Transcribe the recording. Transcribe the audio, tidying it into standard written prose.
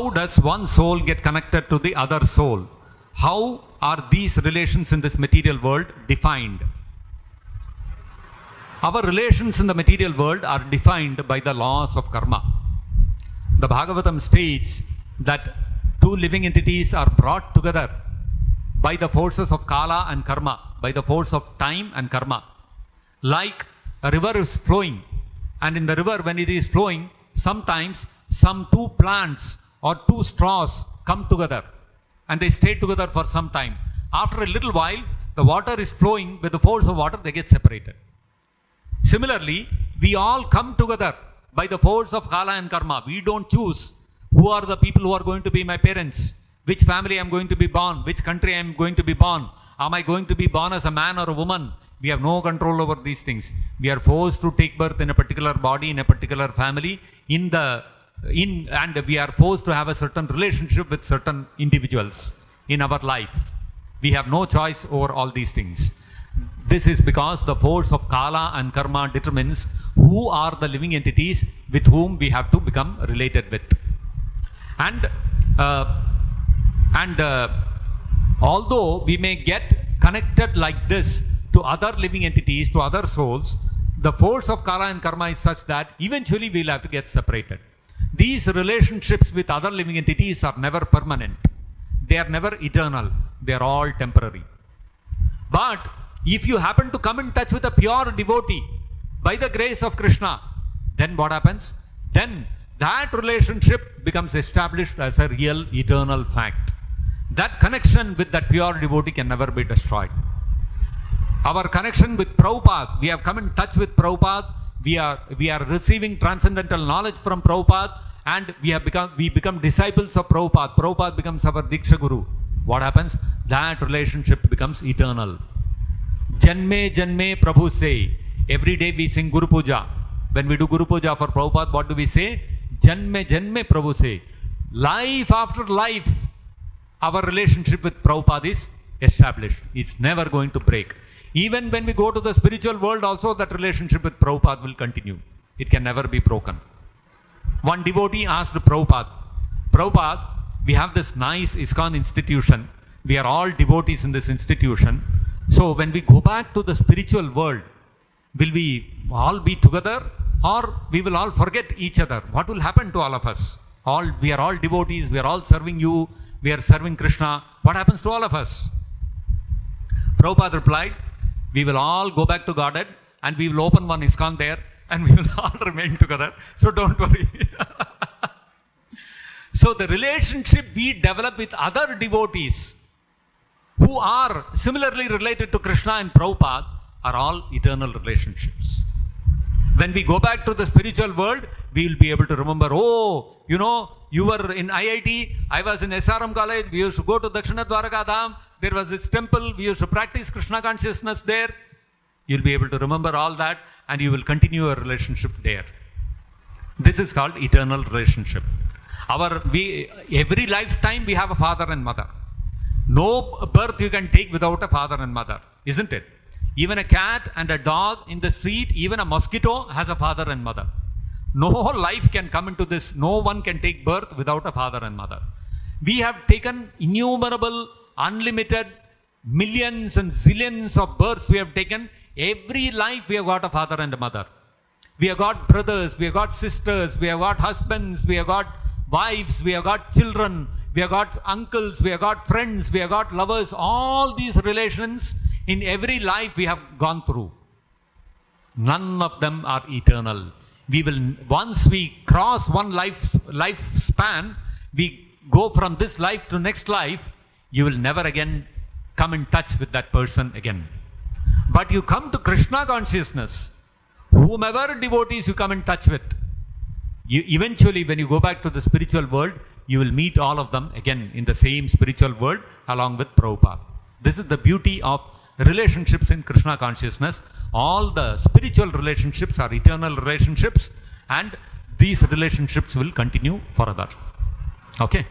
how does one soul get connected to the other soul? How are these relations in this material world defined? Our relations in the material world are defined by the laws of karma. The Bhagavatam states that two living entities are brought together by the forces of kala and karma, by the force of time and karma. Like a river is flowing, and in the river when it is flowing, sometimes some two plants or two straws come together and they stay together for some time. After a little while, the water is flowing, with the force of water they get separated. Similarly, we all come together by the force of kala and karma. We don't choose who are the people who are going to be my parents, which family I am going to be born, which country I am going to be born. Am I going to be born as a man or a woman? We have no control over these things. We are forced to take birth in a particular body, in a particular family, and we are forced to have a certain relationship with certain individuals in our life. We have no choice over all these things. This is because the force of kala and karma determines who are the living entities with whom we have to become related with. And although we may get connected like this to other living entities, to other souls, the force of kala and karma is such that eventually we will have to get separated. These relationships with other living entities are never permanent. They are never eternal. They are all temporary. But if you happen to come in touch with a pure devotee by the grace of Krishna, then what happens? Then that relationship becomes established as a real eternal fact. That connection with that pure devotee can never be destroyed. Our connection with Prabhupada, we have come in touch with Prabhupada, we are receiving transcendental knowledge from Prabhupada, and we become disciples of Prabhupada. Prabhupada becomes our Diksha Guru. What happens? That relationship becomes eternal. Janme Janme Prabhu say. Every day we sing Guru Puja. When we do Guru Puja for Prabhupada, what do we say? Janme Janme Prabhu say. Life after life, our relationship with Prabhupada is established. It's never going to break. Even when we go to the spiritual world also, that relationship with Prabhupada will continue. It can never be broken. One devotee asked Prabhupada, Prabhupada, we have this nice ISKCON institution. We are all devotees in this institution. So when we go back to the spiritual world, will we all be together or we will all forget each other? What will happen to all of us? We are all devotees. We are all serving you. We are serving Krishna. What happens to all of us? Prabhupada replied, we will all go back to Godhead and we will open one ISKCON there and we will all remain together. So don't worry. So the relationship we develop with other devotees who are similarly related to Krishna and Prabhupada are all eternal relationships. When we go back to the spiritual world, we will be able to remember, oh, you were in IIT, I was in SRM college, we used to go to Dakshina Dwaraka Dham, there was this temple, we used to practice Krishna consciousness there. You'll be able to remember all that and you will continue a relationship there. This is called eternal relationship. Every lifetime we have a father and mother. No birth you can take without a father and mother, isn't it? Even a cat and a dog in the street, even a mosquito has a father and mother. No life can come into this, no one can take birth without a father and mother. We have taken innumerable, unlimited, millions and zillions of births we have taken. Every life we have got a father and a mother. We have got brothers, we have got sisters, we have got husbands, we have got wives, we have got children, we have got uncles, we have got friends, we have got lovers. All these relations in every life we have gone through. None of them are eternal. Once we cross one lifespan, we go from this life to next life, you will never again come in touch with that person again. But you come to Krishna consciousness, whomever devotees you come in touch with, eventually when you go back to the spiritual world, you will meet all of them again in the same spiritual world along with Prabhupada. This is the beauty of relationships in Krishna consciousness. All the spiritual relationships are eternal relationships and these relationships will continue forever. Okay.